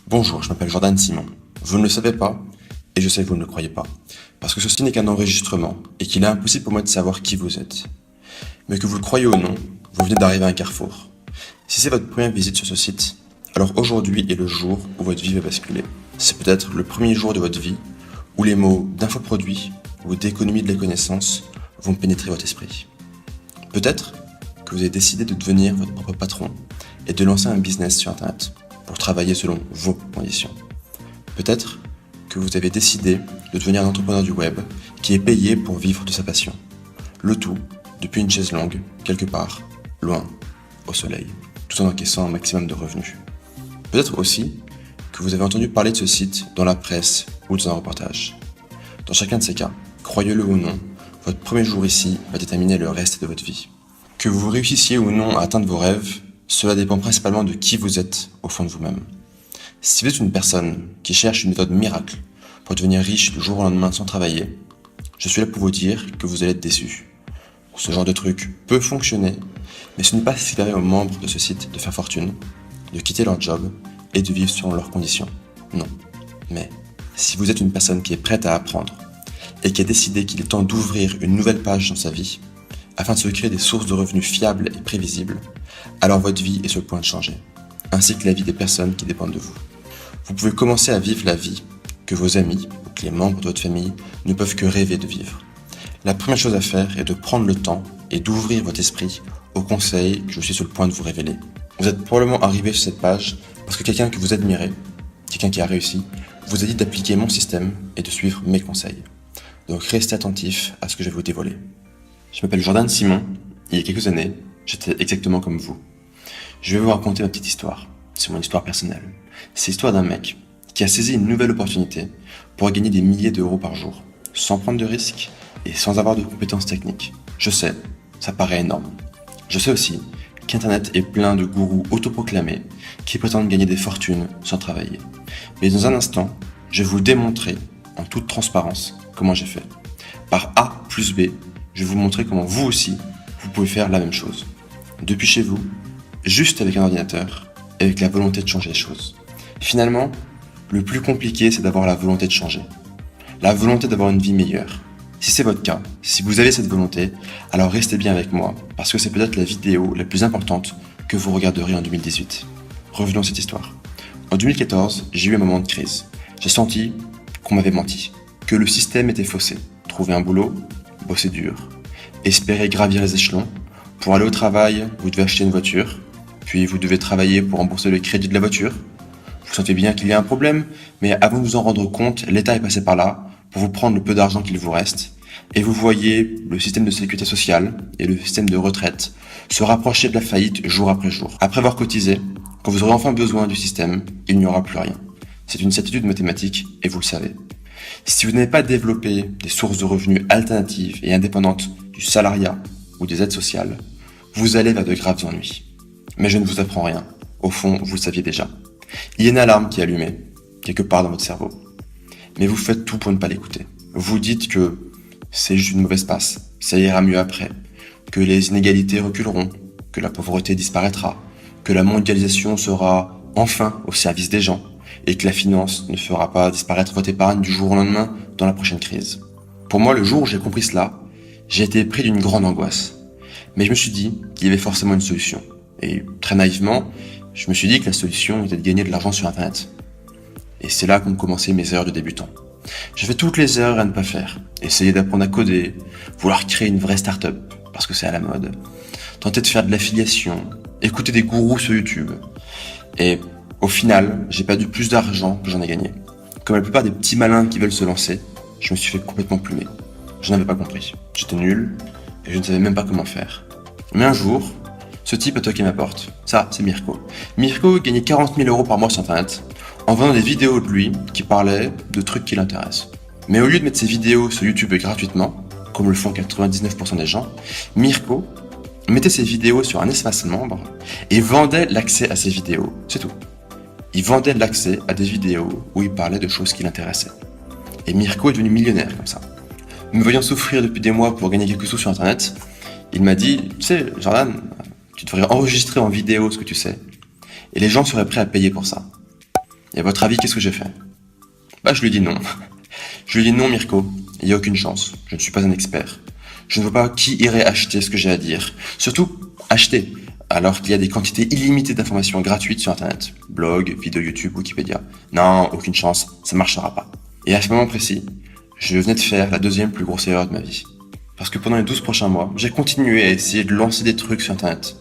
Bonjour, je m'appelle Jordan Simon. Vous ne le savez pas, et je sais que vous ne le croyez pas, parce que ceci n'est qu'un enregistrement, et qu'il est impossible pour moi de savoir qui vous êtes. Mais que vous le croyez ou non, vous venez d'arriver à un carrefour. Si c'est votre première visite sur ce site, alors aujourd'hui est le jour où votre vie va basculer. C'est peut-être le premier jour de votre vie, où les mots d'infoproduit ou d'économie de la connaissance vont pénétrer votre esprit. Peut-être que vous avez décidé de devenir votre propre patron et de lancer un business sur Internet pour travailler selon vos conditions. Peut-être que vous avez décidé de devenir un entrepreneur du web qui est payé pour vivre de sa passion. Le tout depuis une chaise longue, quelque part, loin, au soleil, tout en encaissant un maximum de revenus. Peut-être aussi que vous avez entendu parler de ce site dans la presse ou dans un reportage. Dans chacun de ces cas, croyez-le ou non, votre premier jour ici va déterminer le reste de votre vie. Que vous réussissiez ou non à atteindre vos rêves, cela dépend principalement de qui vous êtes au fond de vous-même. Si vous êtes une personne qui cherche une méthode miracle pour devenir riche du jour au lendemain sans travailler, je suis là pour vous dire que vous allez être déçu. Ce genre de truc peut fonctionner, mais ce n'est pas ce qui permet aux membres de ce site de faire fortune, de quitter leur job et de vivre selon leurs conditions. Non. Mais si vous êtes une personne qui est prête à apprendre et qui a décidé qu'il est temps d'ouvrir une nouvelle page dans sa vie, afin de se créer des sources de revenus fiables et prévisibles, alors votre vie est sur le point de changer, ainsi que la vie des personnes qui dépendent de vous. Vous pouvez commencer à vivre la vie que vos amis ou que les membres de votre famille ne peuvent que rêver de vivre. La première chose à faire est de prendre le temps et d'ouvrir votre esprit aux conseils que je suis sur le point de vous révéler. Vous êtes probablement arrivé sur cette page parce que quelqu'un que vous admirez, quelqu'un qui a réussi, vous a dit d'appliquer mon système et de suivre mes conseils. Donc restez attentifs à ce que je vais vous dévoiler. Je m'appelle Jordan Simon, il y a quelques années, j'étais exactement comme vous. Je vais vous raconter ma petite histoire, c'est mon histoire personnelle. C'est l'histoire d'un mec qui a saisi une nouvelle opportunité pour gagner des milliers d'euros par jour, sans prendre de risques et sans avoir de compétences techniques. Je sais, ça paraît énorme. Je sais aussi qu'Internet est plein de gourous autoproclamés qui prétendent gagner des fortunes sans travailler. Mais dans un instant, je vais vous démontrer en toute transparence comment j'ai fait. Par A plus B, je vais vous montrer comment vous aussi, vous pouvez faire la même chose. Depuis chez vous, juste avec un ordinateur, et avec la volonté de changer les choses. Finalement, le plus compliqué, c'est d'avoir la volonté de changer. La volonté d'avoir une vie meilleure. Si c'est votre cas, si vous avez cette volonté, alors restez bien avec moi, parce que c'est peut-être la vidéo la plus importante que vous regarderez en 2018. Revenons à cette histoire. En 2014, j'ai eu un moment de crise. J'ai senti qu'on m'avait menti, que le système était faussé. Trouver un boulot, bosser dur, espérer gravir les échelons. Pour aller au travail, vous devez acheter une voiture, puis vous devez travailler pour rembourser le crédit de la voiture. Vous sentez bien qu'il y a un problème, mais avant de vous en rendre compte, l'État est passé par là pour vous prendre le peu d'argent qu'il vous reste, et vous voyez le système de sécurité sociale et le système de retraite se rapprocher de la faillite jour après jour. Après avoir cotisé, quand vous aurez enfin besoin du système, il n'y aura plus rien. C'est une certitude mathématique, et vous le savez. Si vous n'avez pas développé des sources de revenus alternatives et indépendantes du salariat ou des aides sociales, vous allez vers de graves ennuis. Mais je ne vous apprends rien. Au fond, vous le saviez déjà. Il y a une alarme qui est allumée, quelque part dans votre cerveau. Mais vous faites tout pour ne pas l'écouter. Vous dites que c'est juste une mauvaise passe, ça ira mieux après, que les inégalités reculeront, que la pauvreté disparaîtra, que la mondialisation sera enfin au service des gens, et que la finance ne fera pas disparaître votre épargne du jour au lendemain dans la prochaine crise. Pour moi, le jour où j'ai compris cela, j'ai été pris d'une grande angoisse. Mais je me suis dit qu'il y avait forcément une solution. Et très naïvement, je me suis dit que la solution était de gagner de l'argent sur Internet. Et c'est là qu'ont commencé mes erreurs de débutant. J'ai fait toutes les erreurs à ne pas faire. Essayer d'apprendre à coder, vouloir créer une vraie start-up, parce que c'est à la mode, tenter de faire de l'affiliation, écouter des gourous sur YouTube. Et au final, j'ai perdu plus d'argent que j'en ai gagné. Comme la plupart des petits malins qui veulent se lancer, je me suis fait complètement plumer. Je n'avais pas compris. J'étais nul, et je ne savais même pas comment faire. Mais un jour, ce type a toqué ma porte. Ça, c'est Mirko. Mirko gagnait 40 000 euros par mois sur Internet en vendant des vidéos de lui qui parlaient de trucs qui l'intéressent. Mais au lieu de mettre ses vidéos sur YouTube gratuitement, comme le font 99% des gens, Mirko mettait ses vidéos sur un espace membre et vendait l'accès à ses vidéos. C'est tout. Il vendait l'accès à des vidéos où il parlait de choses qui l'intéressaient. Et Mirko est devenu millionnaire comme ça. Me voyant souffrir depuis des mois pour gagner quelques sous sur Internet, il m'a dit « Tu sais, Jordan, tu devrais enregistrer en vidéo ce que tu sais. Et les gens seraient prêts à payer pour ça. » Et à votre avis, qu'est-ce que j'ai fait? Je lui dis non. Je lui dis non, Mirko, il n'y a aucune chance. Je ne suis pas un expert. Je ne vois pas qui irait acheter ce que j'ai à dire. Surtout, acheter, alors qu'il y a des quantités illimitées d'informations gratuites sur Internet. Blog, vidéos YouTube, Wikipédia. Non, aucune chance, ça ne marchera pas. Et à ce moment précis, je venais de faire la deuxième plus grosse erreur de ma vie. Parce que pendant les 12 prochains mois, j'ai continué à essayer de lancer des trucs sur Internet,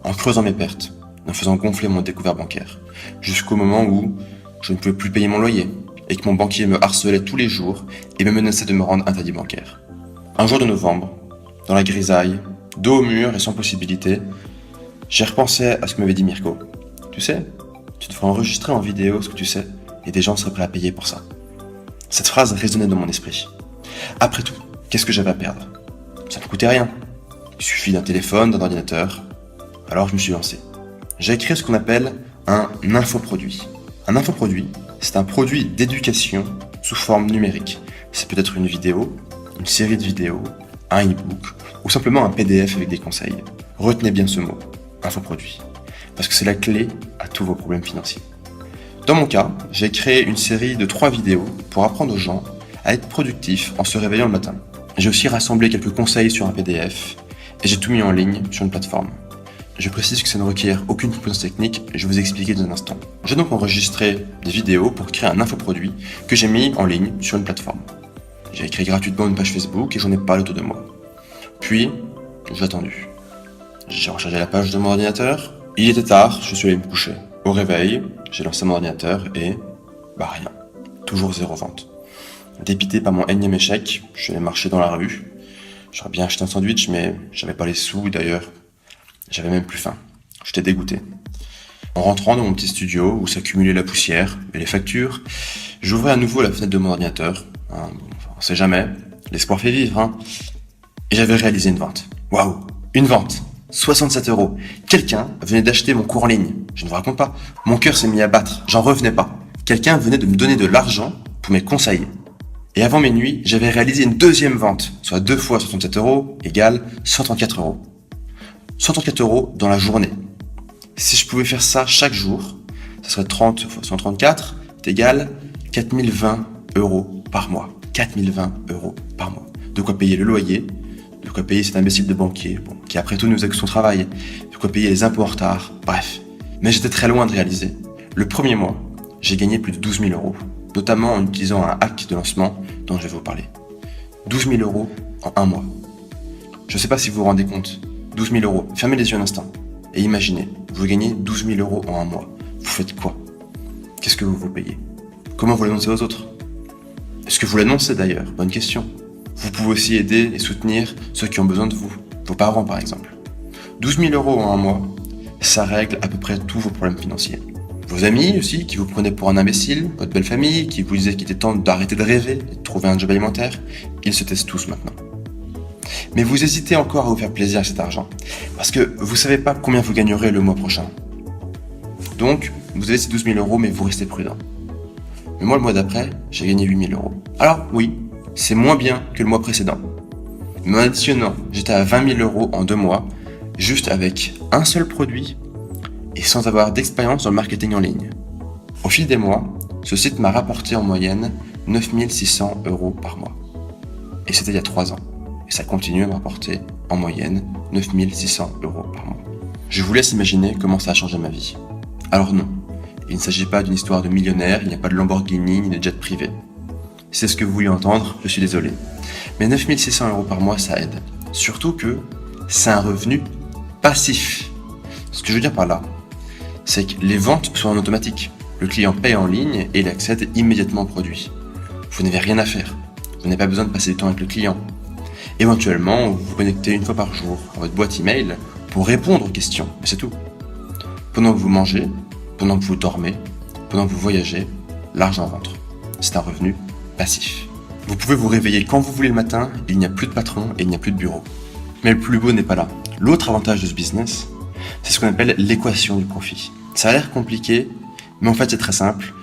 en creusant mes pertes, en faisant gonfler mon découvert bancaire, jusqu'au moment où je ne pouvais plus payer mon loyer, et que mon banquier me harcelait tous les jours et me menaçait de me rendre interdit bancaire. Un jour de novembre, dans la grisaille, dos au mur et sans possibilité, j'ai repensé à ce que m'avait dit Mirko. Tu sais, tu devrais enregistrer en vidéo ce que tu sais, et des gens seraient prêts à payer pour ça. Cette phrase résonnait dans mon esprit. Après tout, qu'est-ce que j'avais à perdre? Ça ne coûtait rien. Il suffit d'un téléphone, d'un ordinateur. Alors je me suis lancé. J'ai créé ce qu'on appelle un infoproduit. Un infoproduit, c'est un produit d'éducation sous forme numérique. C'est peut-être une vidéo, une série de vidéos, un e-book ou simplement un PDF avec des conseils. Retenez bien ce mot, infoproduit, parce que c'est la clé à tous vos problèmes financiers. Dans mon cas, j'ai créé une série de 3 vidéos pour apprendre aux gens à être productifs en se réveillant le matin. J'ai aussi rassemblé quelques conseils sur un PDF et j'ai tout mis en ligne sur une plateforme. Je précise que ça ne requiert aucune compétence technique, je vais vous expliquer dans un instant. J'ai donc enregistré des vidéos pour créer un infoproduit que j'ai mis en ligne sur une plateforme. J'ai créé gratuitement une page Facebook et j'en ai parlé autour de moi. Puis, j'ai attendu. J'ai rechargé la page de mon ordinateur. Il était tard, je suis allé me coucher. Au réveil, j'ai lancé mon ordinateur et... rien. Toujours 0 vente. Dépité par mon énième échec, je suis allé marcher dans la rue. J'aurais bien acheté un sandwich, mais j'avais pas les sous d'ailleurs. J'avais même plus faim. J'étais dégoûté. En rentrant dans mon petit studio où s'accumulait la poussière et les factures, j'ouvrais à nouveau la fenêtre de mon ordinateur. On sait jamais, l'espoir fait vivre, Et j'avais réalisé une vente. Waouh, une vente, 67 €. Quelqu'un venait d'acheter mon cours en ligne. Je ne vous raconte pas. Mon cœur s'est mis à battre, j'en revenais pas. Quelqu'un venait de me donner de l'argent pour mes conseils. Et avant minuit, j'avais réalisé une deuxième vente, soit 2 fois 67 € égale 134 €. 134 € dans la journée. Si je pouvais faire ça chaque jour, ça serait 30 fois 134, c'est égal 4020 € par mois. 4020 € par mois. De quoi payer le loyer, de quoi payer cet imbécile de banquier, qui après tout nous a que son travail, de quoi payer les impôts en retard, bref. Mais j'étais très loin de réaliser. Le premier mois, j'ai gagné plus de 12 000 €, notamment en utilisant un hack de lancement dont je vais vous parler. 12 000 € en un mois. Je ne sais pas si vous vous rendez compte. 12 000 €. Fermez les yeux un instant. Et imaginez, vous gagnez 12 000 € en un mois. Vous faites quoi? Qu'est-ce que vous payez? Comment vous l'annoncez aux autres? Est-ce que vous l'annoncez d'ailleurs? Bonne question. Vous pouvez aussi aider et soutenir ceux qui ont besoin de vous. Vos parents par exemple. 12 000 € en un mois, ça règle à peu près tous vos problèmes financiers. Vos amis aussi, qui vous prenaient pour un imbécile, votre belle famille, qui vous disait qu'il était temps d'arrêter de rêver et de trouver un job alimentaire, ils se taisent tous maintenant. Mais vous hésitez encore à vous faire plaisir avec cet argent, parce que vous savez pas combien vous gagnerez le mois prochain. Donc, vous avez ces 12 000 €, mais vous restez prudent. Mais moi, le mois d'après, j'ai gagné 8 000 €. Alors, oui, c'est moins bien que le mois précédent. Mais en additionnant, j'étais à 20 000 € en 2 mois, juste avec un seul produit et sans avoir d'expérience dans le marketing en ligne. Au fil des mois, ce site m'a rapporté en moyenne 9 600 € par mois. Et c'était il y a 3 ans. Et ça continue à me rapporter en moyenne 9 600 € par mois. Je vous laisse imaginer comment ça a changé ma vie. Alors non, il ne s'agit pas d'une histoire de millionnaire, il n'y a pas de Lamborghini ni de jet privé. Si c'est ce que vous voulez entendre, je suis désolé. Mais 9 600 € par mois, ça aide. Surtout que c'est un revenu passif. Ce que je veux dire par là, c'est que les ventes sont en automatique. Le client paye en ligne et il accède immédiatement au produit. Vous n'avez rien à faire. Vous n'avez pas besoin de passer du temps avec le client. Éventuellement, vous vous connectez une fois par jour à votre boîte email pour répondre aux questions, mais c'est tout. Pendant que vous mangez, pendant que vous dormez, pendant que vous voyagez, l'argent rentre. C'est un revenu passif. Vous pouvez vous réveiller quand vous voulez le matin, il n'y a plus de patron et il n'y a plus de bureau. Mais le plus beau n'est pas là. L'autre avantage de ce business, c'est ce qu'on appelle l'équation du profit. Ça a l'air compliqué, mais en fait c'est très simple.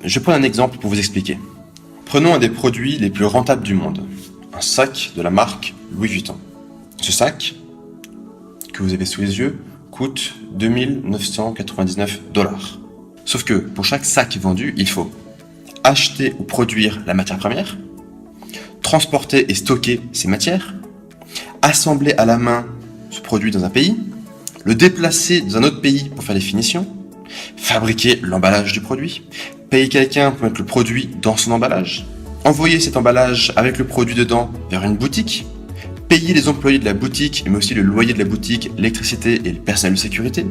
Je prends un exemple pour vous expliquer. Prenons un des produits les plus rentables du monde. Un sac de la marque Louis Vuitton. Ce sac, que vous avez sous les yeux, coûte 2 999 $. Sauf que pour chaque sac vendu, il faut acheter ou produire la matière première, transporter et stocker ces matières, assembler à la main ce produit dans un pays, le déplacer dans un autre pays pour faire les finitions, fabriquer l'emballage du produit, payer quelqu'un pour mettre le produit dans son emballage, envoyer cet emballage avec le produit dedans vers une boutique, payer les employés de la boutique, mais aussi le loyer de la boutique, l'électricité et le personnel de sécurité.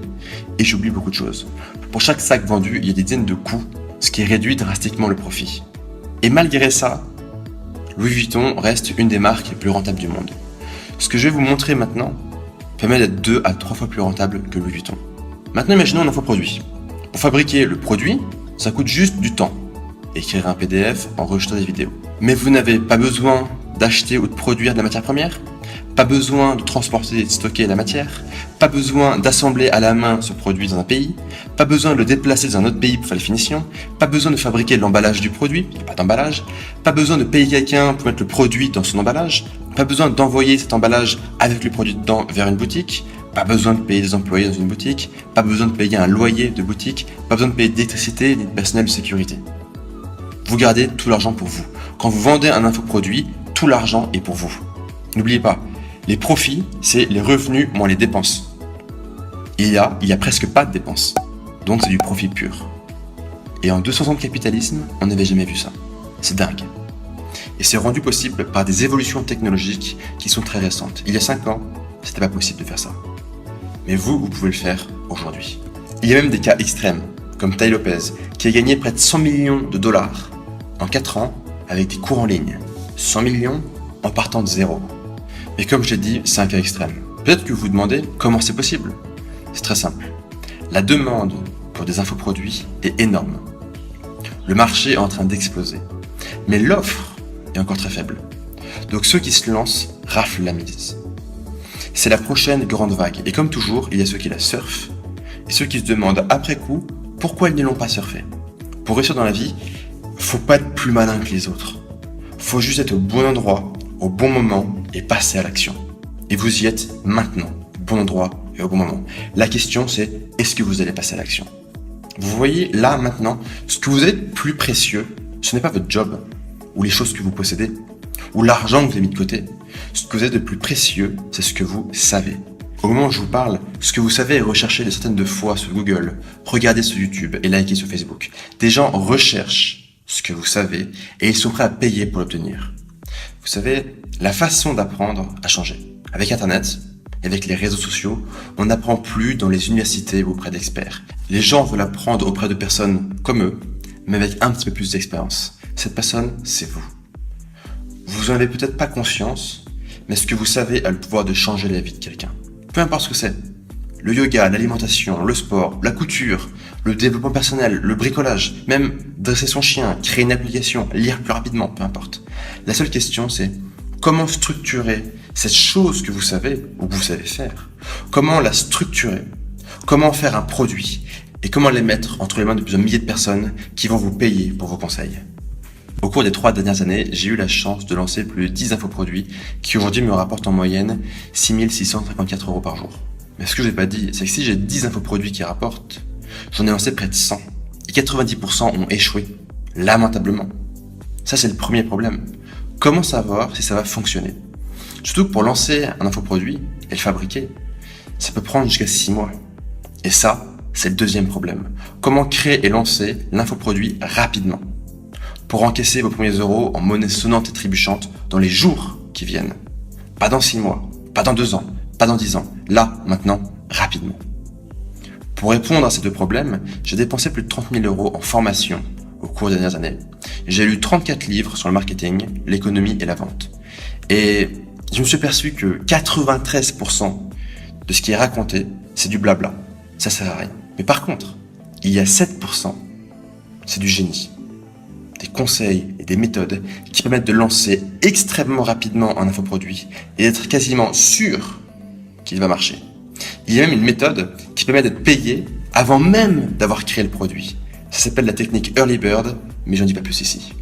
Et j'oublie beaucoup de choses. Pour chaque sac vendu, il y a des dizaines de coûts, ce qui réduit drastiquement le profit. Et malgré ça, Louis Vuitton reste une des marques les plus rentables du monde. Ce que je vais vous montrer maintenant permet d'être 2 à 3 fois plus rentable que Louis Vuitton. Maintenant, imaginons un infoproduit. Pour fabriquer le produit, ça coûte juste du temps. Écrire un PDF, enregistrer des vidéos. Mais vous n'avez pas besoin d'acheter ou de produire de la matière première, pas besoin de transporter et de stocker la matière, pas besoin d'assembler à la main ce produit dans un pays, pas besoin de le déplacer dans un autre pays pour faire les finitions, pas besoin de fabriquer l'emballage du produit, il n'y a pas d'emballage, pas besoin de payer quelqu'un pour mettre le produit dans son emballage, pas besoin d'envoyer cet emballage avec le produit dedans vers une boutique, pas besoin de payer des employés dans une boutique, pas besoin de payer un loyer de boutique, pas besoin de payer d'électricité ni de personnel de sécurité. Vous gardez tout l'argent pour vous. Quand vous vendez un infoproduit, tout l'argent est pour vous. N'oubliez pas, les profits, c'est les revenus moins les dépenses. Il y a presque pas de dépenses. Donc c'est du profit pur. Et en 200 ans de capitalisme, on n'avait jamais vu ça. C'est dingue. Et c'est rendu possible par des évolutions technologiques qui sont très récentes. Il y a 5 ans, c'était pas possible de faire ça. Mais vous pouvez le faire aujourd'hui. Il y a même des cas extrêmes, comme Tai Lopez, qui a gagné près de 100 millions de dollars en 4 ans avec des cours en ligne. 100 millions en partant de zéro. Mais comme je l'ai dit, c'est un cas extrême. Peut-être que vous vous demandez comment c'est possible. C'est très simple. La demande pour des infoproduits est énorme. Le marché est en train d'exploser. Mais l'offre est encore très faible. Donc ceux qui se lancent raflent la mise. C'est la prochaine grande vague. Et comme toujours, il y a ceux qui la surfent et ceux qui se demandent après coup pourquoi ils ne l'ont pas surfé. Pour réussir dans la vie, faut pas être plus malin que les autres. Faut juste être au bon endroit, au bon moment et passer à l'action. Et vous y êtes maintenant, au bon endroit et au bon moment. La question c'est, est-ce que vous allez passer à l'action? Vous voyez là maintenant, ce que vous avez de plus précieux, ce n'est pas votre job, ou les choses que vous possédez, ou l'argent que vous avez mis de côté. Ce que vous avez de plus précieux, c'est ce que vous savez. Au moment où je vous parle, ce que vous savez est recherché des centaines de fois sur Google, regardez sur YouTube et likez sur Facebook. Des gens recherchent ce que vous savez et ils sont prêts à payer pour l'obtenir. Vous savez, la façon d'apprendre a changé. Avec Internet et avec les réseaux sociaux, on n'apprend plus dans les universités ou auprès d'experts. Les gens veulent apprendre auprès de personnes comme eux, mais avec un petit peu plus d'expérience. Cette personne, c'est vous. Vous n'en avez peut-être pas conscience, mais ce que vous savez a le pouvoir de changer la vie de quelqu'un. Peu importe ce que c'est. Le yoga, l'alimentation, le sport, la couture, le développement personnel, le bricolage, même dresser son chien, créer une application, lire plus rapidement, peu importe. La seule question c'est comment structurer cette chose que vous savez ou que vous savez faire. Comment la structurer. Comment faire un produit et comment les mettre entre les mains de plusieurs milliers de personnes qui vont vous payer pour vos conseils. Au cours des 3 dernières années, j'ai eu la chance de lancer plus de 10 infoproduits qui aujourd'hui me rapportent en moyenne 6 654 € par jour. Mais ce que je n'ai pas dit, c'est que si j'ai 10 infoproduits qui rapportent, j'en ai lancé près de 100. Et 90% ont échoué, lamentablement. Ça, c'est le premier problème. Comment savoir si ça va fonctionner? Surtout que pour lancer un infoproduit et le fabriquer, ça peut prendre jusqu'à 6 mois. Et ça, c'est le deuxième problème. Comment créer et lancer l'infoproduit rapidement pour encaisser vos premiers euros en monnaie sonnante et trébuchante dans les jours qui viennent. Pas dans 6 mois, pas dans 2 ans, pas dans 10 ans. Là, maintenant, rapidement. Pour répondre à ces deux problèmes, j'ai dépensé plus de 30 000 € en formation au cours des dernières années. J'ai lu 34 livres sur le marketing, l'économie et la vente. Et je me suis aperçu que 93% de ce qui est raconté, c'est du blabla. Ça sert à rien. Mais par contre, il y a 7%, c'est du génie. Des conseils et des méthodes qui permettent de lancer extrêmement rapidement un infoproduit et d'être quasiment sûr qu'il va marcher. Il y a même une méthode qui permet d'être payé avant même d'avoir créé le produit. Ça s'appelle la technique Early Bird, mais j'en dis pas plus ici.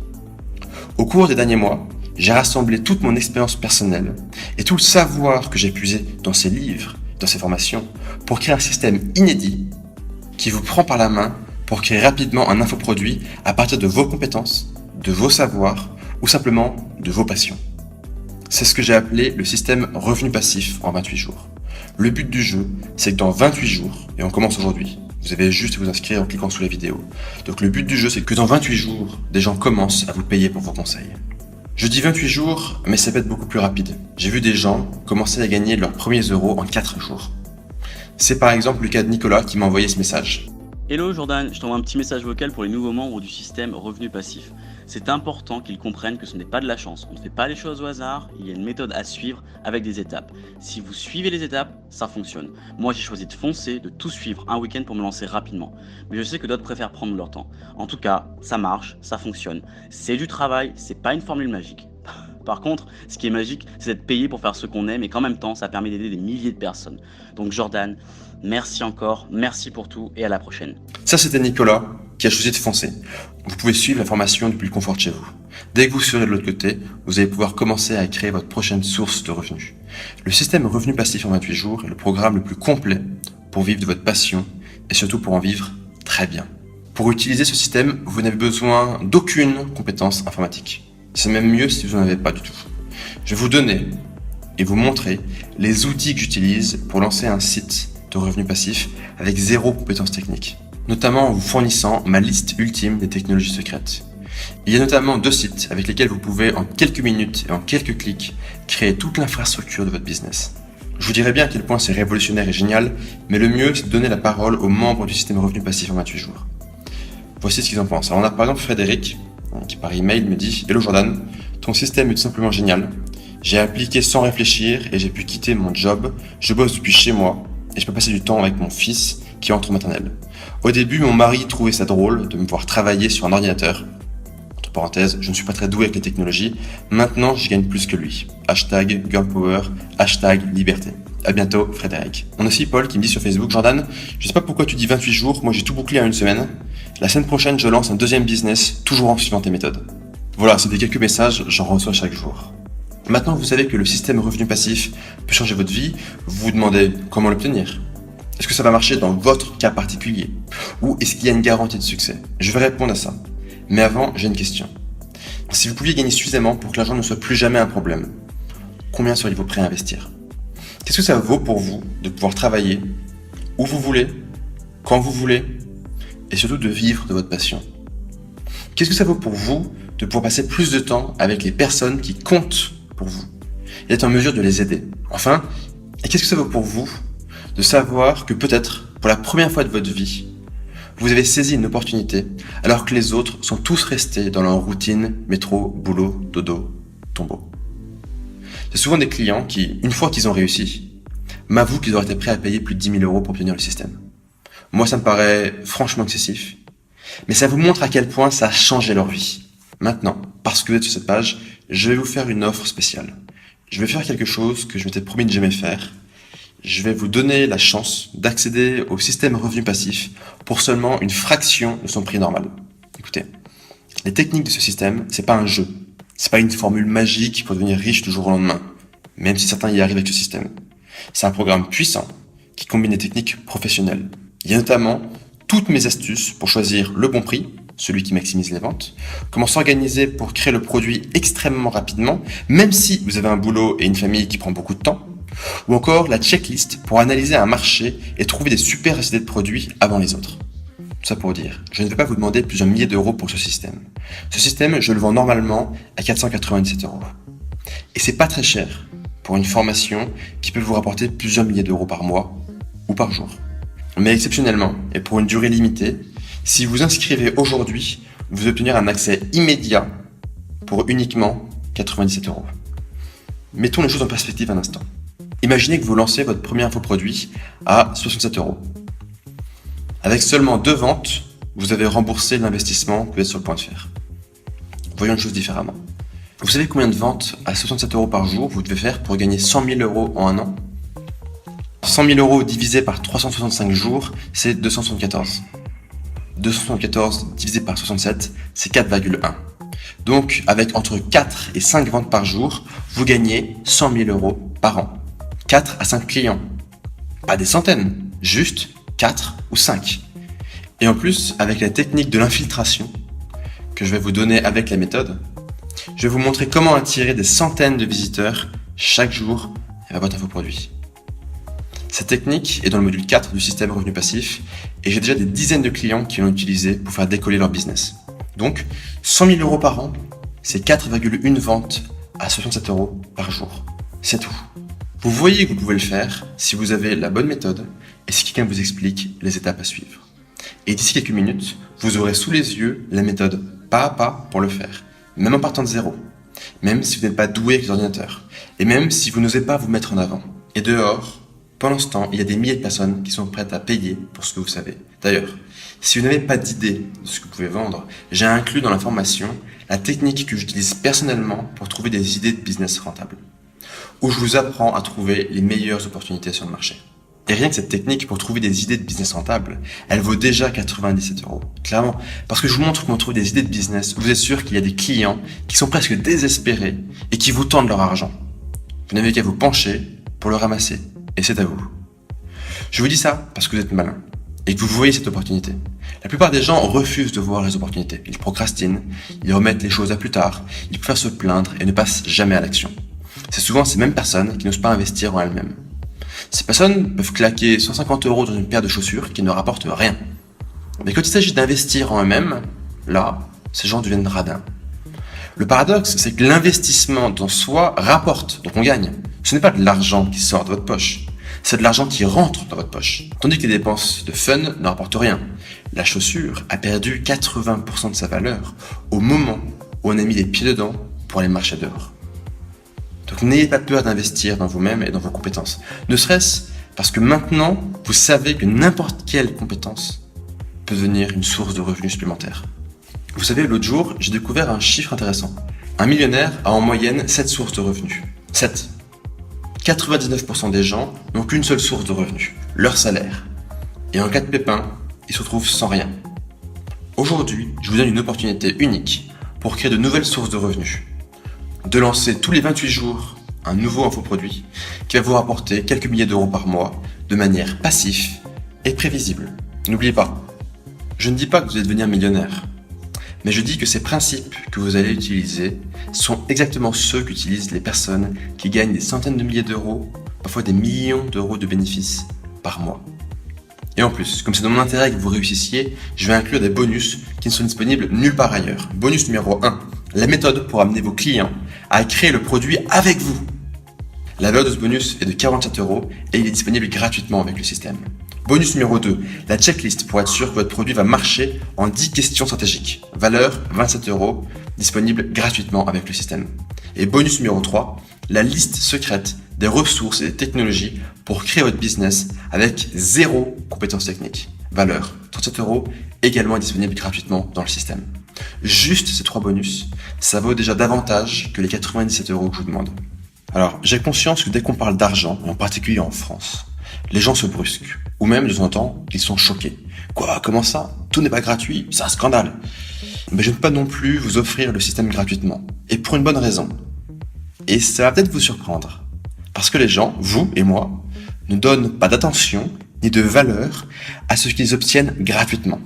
Au cours des derniers mois, j'ai rassemblé toute mon expérience personnelle et tout le savoir que j'ai puisé dans ces livres, dans ces formations, pour créer un système inédit qui vous prend par la main pour créer rapidement un infoproduit à partir de vos compétences, de vos savoirs ou simplement de vos passions. C'est ce que j'ai appelé le système revenu passif en 28 jours. Le but du jeu, c'est que dans 28 jours, et on commence aujourd'hui, vous avez juste à vous inscrire en cliquant sous la vidéo. Donc le but du jeu, c'est que dans 28 jours, des gens commencent à vous payer pour vos conseils. Je dis 28 jours, mais ça peut être beaucoup plus rapide. J'ai vu des gens commencer à gagner leurs premiers euros en 4 jours. C'est par exemple le cas de Nicolas qui m'a envoyé ce message. Hello Jordan, je t'envoie un petit message vocal pour les nouveaux membres du système revenu passif. C'est important qu'ils comprennent que ce n'est pas de la chance, on ne fait pas les choses au hasard, il y a une méthode à suivre avec des étapes. Si vous suivez les étapes, ça fonctionne. Moi j'ai choisi de foncer, de tout suivre un week-end pour me lancer rapidement. Mais je sais que d'autres préfèrent prendre leur temps. En tout cas, ça marche, ça fonctionne. C'est du travail, c'est pas une formule magique. Par contre, ce qui est magique, c'est d'être payé pour faire ce qu'on aime et qu'en même temps, ça permet d'aider des milliers de personnes. Donc Jordan, merci encore, merci pour tout et à la prochaine. Ça, c'était Nicolas qui a choisi de foncer. Vous pouvez suivre la formation depuis le confort de chez vous. Dès que vous serez de l'autre côté, vous allez pouvoir commencer à créer votre prochaine source de revenus. Le système revenu passif en 28 jours est le programme le plus complet pour vivre de votre passion et surtout pour en vivre très bien. Pour utiliser ce système, vous n'avez besoin d'aucune compétence informatique. C'est même mieux si vous n'en avez pas du tout. Je vais vous donner et vous montrer les outils que j'utilise pour lancer un site de revenus passifs avec zéro compétence technique, notamment en vous fournissant ma liste ultime des technologies secrètes. Il y a notamment 2 sites avec lesquels vous pouvez en quelques minutes et en quelques clics créer toute l'infrastructure de votre business. Je vous dirai bien à quel point c'est révolutionnaire et génial, mais le mieux c'est de donner la parole aux membres du système revenu passif en 28 jours. Voici ce qu'ils en pensent. Alors on a par exemple Frédéric qui par email me dit « Hello Jordan, ton système est tout simplement génial. J'ai appliqué sans réfléchir et j'ai pu quitter mon job. Je bosse depuis chez moi et je peux passer du temps avec mon fils qui entre en maternelle. Au début, mon mari trouvait ça drôle de me voir travailler sur un ordinateur. Entre parenthèses, je ne suis pas très doué avec les technologies. Maintenant, je gagne plus que lui. Hashtag Girl Power, hashtag Liberté. À bientôt, Frédéric. On a aussi Paul qui me dit sur Facebook, Jordan, je sais pas pourquoi tu dis 28 jours, moi j'ai tout bouclé en 1 semaine. La semaine prochaine, je lance un deuxième business, toujours en suivant tes méthodes. Voilà, c'était quelques messages, j'en reçois chaque jour. Maintenant, vous savez que le système revenu passif peut changer votre vie. Vous vous demandez comment l'obtenir. Est-ce que ça va marcher dans votre cas particulier? Ou est-ce qu'il y a une garantie de succès? Je vais répondre à ça. Mais avant, j'ai une question. Si vous pouviez gagner suffisamment pour que l'argent ne soit plus jamais un problème, combien seriez-vous prêt à investir? Qu'est-ce que ça vaut pour vous de pouvoir travailler où vous voulez, quand vous voulez, et surtout de vivre de votre passion? Qu'est-ce que ça vaut pour vous de pouvoir passer plus de temps avec les personnes qui comptent pour vous et d'être en mesure de les aider? Enfin, et qu'est-ce que ça vaut pour vous de savoir que peut-être, pour la première fois de votre vie, vous avez saisi une opportunité alors que les autres sont tous restés dans leur routine métro, boulot, dodo, tombeau? C'est souvent des clients qui, une fois qu'ils ont réussi, m'avouent qu'ils auraient été prêts à payer plus de 10 000 euros pour obtenir le système. Moi, ça me paraît franchement excessif, mais ça vous montre à quel point ça a changé leur vie. Maintenant, parce que vous êtes sur cette page, je vais vous faire une offre spéciale. Je vais faire quelque chose que je m'étais promis de jamais faire. Je vais vous donner la chance d'accéder au système revenu passif pour seulement une fraction de son prix normal. Écoutez, les techniques de ce système, c'est pas un jeu. C'est pas une formule magique pour devenir riche du jour au lendemain, même si certains y arrivent avec ce système. C'est un programme puissant qui combine des techniques professionnelles. Il y a notamment toutes mes astuces pour choisir le bon prix, celui qui maximise les ventes, comment s'organiser pour créer le produit extrêmement rapidement, même si vous avez un boulot et une famille qui prend beaucoup de temps, ou encore la checklist pour analyser un marché et trouver des super idées de produits avant les autres. Tout ça pour dire, je ne vais pas vous demander plusieurs milliers d'euros pour ce système. Ce système, je le vends normalement à 497 euros. Et c'est pas très cher pour une formation qui peut vous rapporter plusieurs milliers d'euros par mois ou par jour. Mais exceptionnellement, et pour une durée limitée, si vous inscrivez aujourd'hui, vous obtenez un accès immédiat pour uniquement 97 euros. Mettons les choses en perspective un instant. Imaginez que vous lancez votre premier infoproduit à 67 euros. Avec seulement 2 ventes, vous avez remboursé l'investissement que vous êtes sur le point de faire. Voyons une chose différemment. Vous savez combien de ventes à 67 euros par jour vous devez faire pour gagner 100 000 euros en un an? 100 000 euros divisé par 365 jours, c'est 274. 274 divisé par 67, c'est 4,1. Donc, avec entre 4 et 5 ventes par jour, vous gagnez 100 000 euros par an. 4 à 5 clients. Pas des centaines, juste 4 ou 5. Et en plus, avec la technique de l'infiltration que je vais vous donner avec la méthode, je vais vous montrer comment attirer des centaines de visiteurs chaque jour à votre infoproduit. Cette technique est dans le module 4 du système revenu passif et j'ai déjà des dizaines de clients qui l'ont utilisé pour faire décoller leur business. Donc, 100 000 euros par an, c'est 4,1 ventes à 67 euros par jour. C'est tout. Vous voyez que vous pouvez le faire si vous avez la bonne méthode et si quelqu'un vous explique les étapes à suivre. Et d'ici quelques minutes, vous aurez sous les yeux la méthode pas à pas pour le faire, même en partant de zéro, même si vous n'êtes pas doué avec les ordinateurs, et même si vous n'osez pas vous mettre en avant. Et dehors, pendant ce temps, il y a des milliers de personnes qui sont prêtes à payer pour ce que vous savez. D'ailleurs, si vous n'avez pas d'idée de ce que vous pouvez vendre, j'ai inclus dans la formation la technique que j'utilise personnellement pour trouver des idées de business rentables, où je vous apprends à trouver les meilleures opportunités sur le marché. Et rien que cette technique pour trouver des idées de business rentables, elle vaut déjà 97 euros. Clairement, parce que je vous montre comment trouver des idées de business, vous êtes sûr qu'il y a des clients qui sont presque désespérés et qui vous tendent leur argent. Vous n'avez qu'à vous pencher pour le ramasser. Et c'est à vous. Je vous dis ça parce que vous êtes malin et que vous voyez cette opportunité. La plupart des gens refusent de voir les opportunités. Ils procrastinent, ils remettent les choses à plus tard, ils préfèrent se plaindre et ne passent jamais à l'action. C'est souvent ces mêmes personnes qui n'osent pas investir en elles-mêmes. Ces personnes peuvent claquer 150 euros dans une paire de chaussures qui ne rapportent rien. Mais quand il s'agit d'investir en eux-mêmes, là, ces gens deviennent radins. Le paradoxe, c'est que l'investissement dans soi rapporte, donc on gagne. Ce n'est pas de l'argent qui sort de votre poche, c'est de l'argent qui rentre dans votre poche. Tandis que les dépenses de fun ne rapportent rien. La chaussure a perdu 80% de sa valeur au moment où on a mis les pieds dedans pour aller marcher dehors. Donc n'ayez pas peur d'investir dans vous-même et dans vos compétences. Ne serait-ce parce que maintenant, vous savez que n'importe quelle compétence peut devenir une source de revenus supplémentaires. Vous savez, l'autre jour, j'ai découvert un chiffre intéressant. Un millionnaire a en moyenne 7 sources de revenus. 7. 99% des gens n'ont qu'une seule source de revenus, leur salaire. Et en cas de pépin, ils se retrouvent sans rien. Aujourd'hui, je vous donne une opportunité unique pour créer de nouvelles sources de revenus. De lancer tous les 28 jours un nouveau infoproduit qui va vous rapporter quelques milliers d'euros par mois de manière passive et prévisible. N'oubliez pas, je ne dis pas que vous allez devenir millionnaire, mais je dis que ces principes que vous allez utiliser sont exactement ceux qu'utilisent les personnes qui gagnent des centaines de milliers d'euros, parfois des millions d'euros de bénéfices par mois. Et en plus, comme c'est dans mon intérêt que vous réussissiez, je vais inclure des bonus qui ne sont disponibles nulle part ailleurs. Bonus numéro 1, la méthode pour amener vos clients à créer le produit avec vous. La valeur de ce bonus est de 47 euros et il est disponible gratuitement avec le système. Bonus numéro 2, la checklist pour être sûr que votre produit va marcher en 10 questions stratégiques. Valeur 27 euros, disponible gratuitement avec le système. Et bonus numéro 3, la liste secrète des ressources et des technologies pour créer votre business avec 0 compétences techniques. Valeur 37 euros, également disponible gratuitement dans le système. Juste ces 3 bonus, ça vaut déjà davantage que les 97 euros que je vous demande. Alors, j'ai conscience que dès qu'on parle d'argent, en particulier en France, les gens se brusquent, ou même de temps en temps, ils sont choqués. Quoi, comment ça? Tout n'est pas gratuit, c'est un scandale. Mais je ne peux pas non plus vous offrir le système gratuitement. Et pour une bonne raison. Et ça va peut-être vous surprendre. Parce que les gens, vous et moi, ne donnent pas d'attention ni de valeur à ce qu'ils obtiennent gratuitement.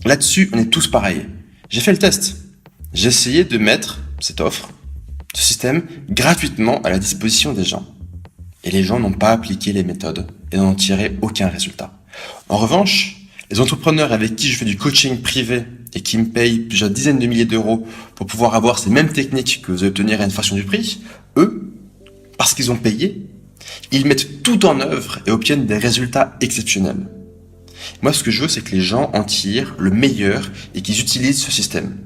Là-dessus, on est tous pareils. J'ai fait le test. J'ai essayé de mettre cette offre, ce système, gratuitement à la disposition des gens. Et les gens n'ont pas appliqué les méthodes et n'en ont tiré aucun résultat. En revanche, les entrepreneurs avec qui je fais du coaching privé et qui me payent plusieurs dizaines de milliers d'euros pour pouvoir avoir ces mêmes techniques que vous allez obtenir à une fraction du prix, eux, parce qu'ils ont payé, ils mettent tout en œuvre et obtiennent des résultats exceptionnels. Moi, ce que je veux, c'est que les gens en tirent le meilleur et qu'ils utilisent ce système.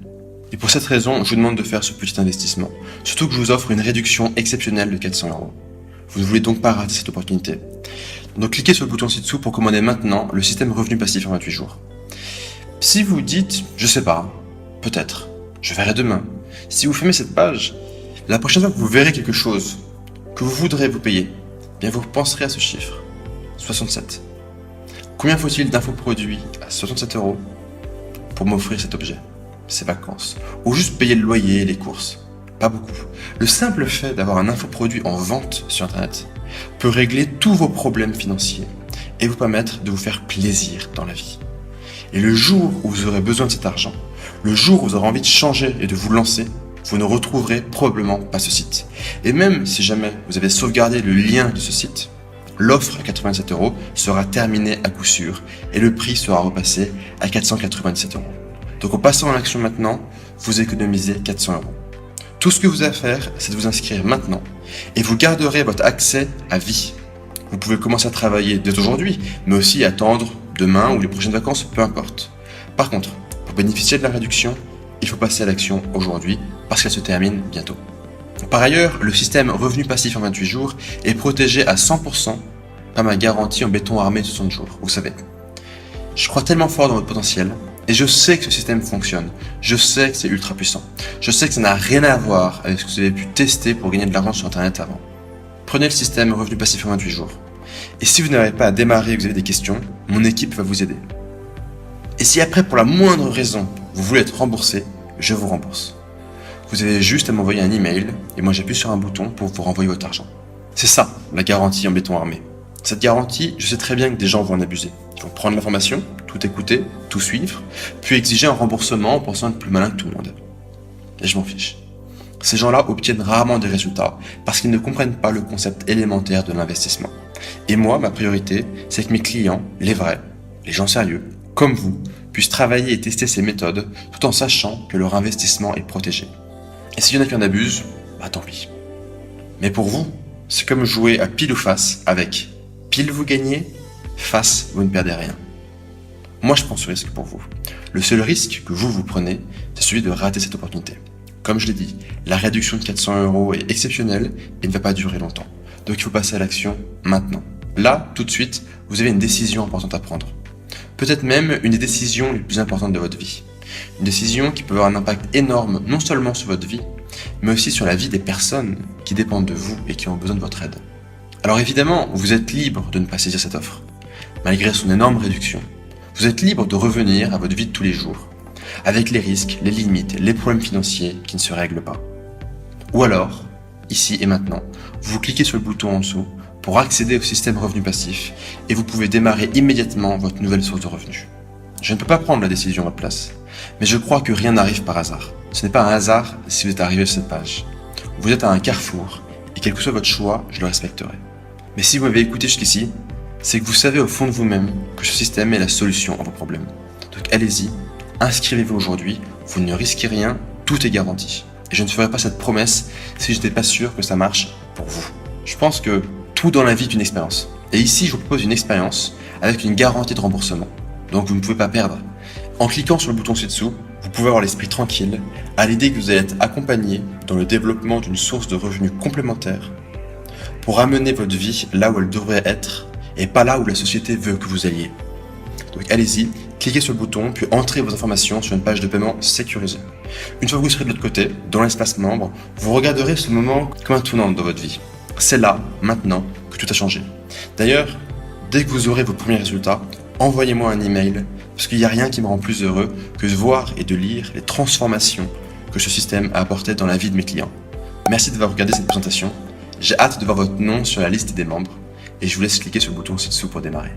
Et pour cette raison, je vous demande de faire ce petit investissement. Surtout que je vous offre une réduction exceptionnelle de 400 euros. Vous ne voulez donc pas rater cette opportunité. Donc cliquez sur le bouton ci-dessous pour commander maintenant le système revenu passif en 28 jours. Si vous dites, je sais pas, peut-être, je verrai demain. Si vous fermez cette page, la prochaine fois que vous verrez quelque chose que vous voudrez vous payer, bien vous penserez à ce chiffre, 67. Combien faut-il d'infoproduits à 67 euros pour m'offrir cet objet, ces vacances, ou juste payer le loyer et les courses? Pas beaucoup. Le simple fait d'avoir un infoproduit en vente sur Internet peut régler tous vos problèmes financiers et vous permettre de vous faire plaisir dans la vie. Et le jour où vous aurez besoin de cet argent, le jour où vous aurez envie de changer et de vous lancer, vous ne retrouverez probablement pas ce site. Et même si jamais vous avez sauvegardé le lien de ce site, l'offre à 87 € sera terminée à coup sûr et le prix sera repassé à 497 €. Donc en passant en action maintenant, vous économisez 400 €. Tout ce que vous avez à faire, c'est de vous inscrire maintenant et vous garderez votre accès à vie. Vous pouvez commencer à travailler dès aujourd'hui, mais aussi attendre demain ou les prochaines vacances, peu importe. Par contre, pour bénéficier de la réduction, il faut passer à l'action aujourd'hui parce qu'elle se termine bientôt. Par ailleurs, le système revenu passif en 28 jours est protégé à 100% par ma garantie en béton armé de 60 jours. Vous savez, je crois tellement fort dans votre potentiel et je sais que ce système fonctionne. Je sais que c'est ultra puissant. Je sais que ça n'a rien à voir avec ce que vous avez pu tester pour gagner de l'argent sur Internet avant. Prenez le système revenu passif en 28 jours. Et si vous n'arrivez pas à démarrer et que vous avez des questions, mon équipe va vous aider. Et si après, pour la moindre raison, vous voulez être remboursé, je vous rembourse. Vous avez juste à m'envoyer un email et moi j'appuie sur un bouton pour vous renvoyer votre argent. C'est ça, la garantie en béton armé. Cette garantie, je sais très bien que des gens vont en abuser. Ils vont prendre l'information, tout écouter, tout suivre, puis exiger un remboursement en pensant être plus malin que tout le monde. Et je m'en fiche. Ces gens-là obtiennent rarement des résultats parce qu'ils ne comprennent pas le concept élémentaire de l'investissement. Et moi, ma priorité, c'est que mes clients, les vrais, les gens sérieux, comme vous, puissent travailler et tester ces méthodes tout en sachant que leur investissement est protégé. Et s'il y en a qui en abusent, bah tant pis. Mais pour vous, c'est comme jouer à pile ou face avec pile vous gagnez, face vous ne perdez rien. Moi je prends ce risque pour vous. Le seul risque que vous prenez, c'est celui de rater cette opportunité. Comme je l'ai dit, la réduction de 400 € est exceptionnelle et ne va pas durer longtemps. Donc il faut passer à l'action maintenant. Là, tout de suite, vous avez une décision importante à prendre. Peut-être même une des décisions les plus importantes de votre vie. Une décision qui peut avoir un impact énorme non seulement sur votre vie, mais aussi sur la vie des personnes qui dépendent de vous et qui ont besoin de votre aide. Alors évidemment, vous êtes libre de ne pas saisir cette offre. Malgré son énorme réduction, vous êtes libre de revenir à votre vie de tous les jours, avec les risques, les limites, les problèmes financiers qui ne se règlent pas. Ou alors, ici et maintenant, vous cliquez sur le bouton en dessous pour accéder au système revenu passif et vous pouvez démarrer immédiatement votre nouvelle source de revenus. Je ne peux pas prendre la décision à votre place, mais je crois que rien n'arrive par hasard. Ce n'est pas un hasard si vous êtes arrivé sur cette page. Vous êtes à un carrefour et quel que soit votre choix, je le respecterai. Mais si vous m'avez écouté jusqu'ici, c'est que vous savez au fond de vous-même que ce système est la solution à vos problèmes. Donc allez-y, inscrivez-vous aujourd'hui, vous ne risquez rien, tout est garanti. Et je ne ferai pas cette promesse si je n'étais pas sûr que ça marche pour vous. Je pense que tout dans la vie est une expérience. Et ici, je vous propose une expérience avec une garantie de remboursement. Donc vous ne pouvez pas perdre. En cliquant sur le bouton ci-dessous, vous pouvez avoir l'esprit tranquille à l'idée que vous allez être accompagné dans le développement d'une source de revenus complémentaire pour amener votre vie là où elle devrait être et pas là où la société veut que vous alliez. Donc allez-y, cliquez sur le bouton, puis entrez vos informations sur une page de paiement sécurisée. Une fois que vous serez de l'autre côté, dans l'espace membre, vous regarderez ce moment comme un tournant dans votre vie. C'est là, maintenant, que tout a changé. D'ailleurs, dès que vous aurez vos premiers résultats, envoyez-moi un email, parce qu'il n'y a rien qui me rend plus heureux que de voir et de lire les transformations que ce système a apportées dans la vie de mes clients. Merci d'avoir regardé cette présentation. J'ai hâte de voir votre nom sur la liste des membres et je vous laisse cliquer sur le bouton ci-dessous pour démarrer.